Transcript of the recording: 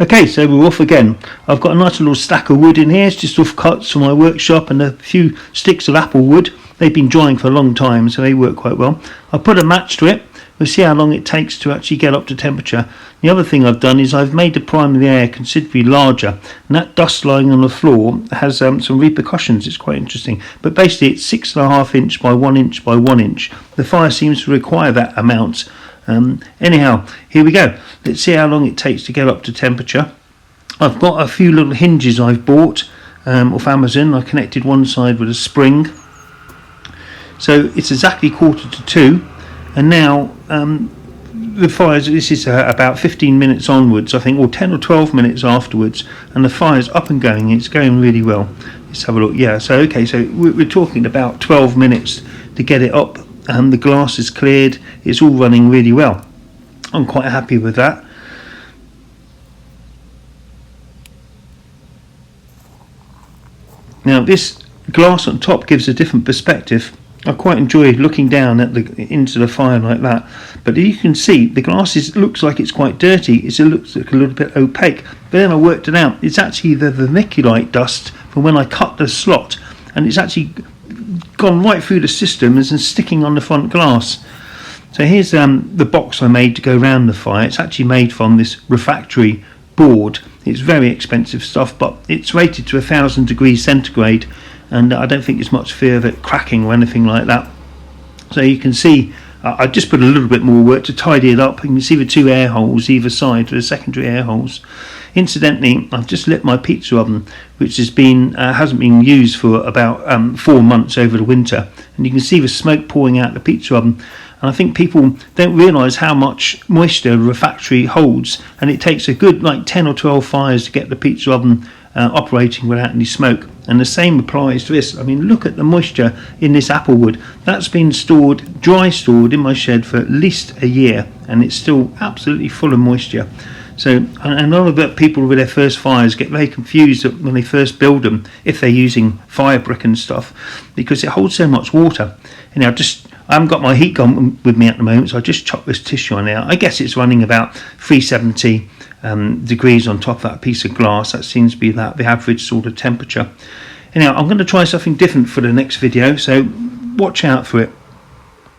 Okay, so we're off again. I've got a nice little stack of wood in here. It's just off cuts from my workshop and a few sticks of apple wood. They've been drying for a long time, so they work quite well. I've put a match to it. We'll see how long it takes to actually get up to temperature. The other thing I've done is I've made the prime of the air considerably larger, and that dust lying on the floor has some repercussions. It's quite interesting. But basically it's 6.5 inch by 1 inch by 1 inch. The fire seems to require that amount. Anyhow, here we go. Let's see how long it takes to get up to temperature. I've got a few little hinges I've bought off Amazon. I connected one side with a spring. So it's exactly 1:45, and now the fires, this is about 15 minutes onwards, I think, or 10 or 12 minutes afterwards, and the fire's up and going. It's going really well. Let's have a look. Yeah, so okay, so we're talking about 12 minutes to get it up. The glass is cleared. It's all running really well. I'm quite happy with that. Now this glass on top gives a different perspective. I quite enjoy looking down at into the fire like that. But you can see the glass looks like it's quite dirty. It looks like a little bit opaque. But then I worked it out. It's actually the vermiculite dust from when I cut the slot, and it's actually gone right through the system and sticking on the front glass. So here's the box I made to go around the fire. It's actually made from this refractory board. It's very expensive stuff, but it's rated to 1000 degrees centigrade, and I don't think there's much fear of it cracking or anything like that. So you can see I just put a little bit more work to tidy it up. You can see the two air holes either side, the secondary air holes. Incidentally, I've just lit my pizza oven, which hasn't been used for about 4 months over the winter, and you can see the smoke pouring out the pizza oven. And I think people don't realise how much moisture refractory holds, and it takes a good 10 or 12 fires to get the pizza oven operating without any smoke. And the same applies to this. I mean, look at the moisture in this apple wood. That's been dry stored in my shed for at least a year, and it's still absolutely full of moisture. So, and a lot of people with their first fires get very confused when they first build them, if they're using fire brick and stuff, because it holds so much water. And I haven't got my heat gun with me at the moment, so I just chucked this tissue on there. I guess it's running about 370 degrees on top of that piece of glass. That seems to be the average sort of temperature. Anyhow, I'm going to try something different for the next video, so watch out for it.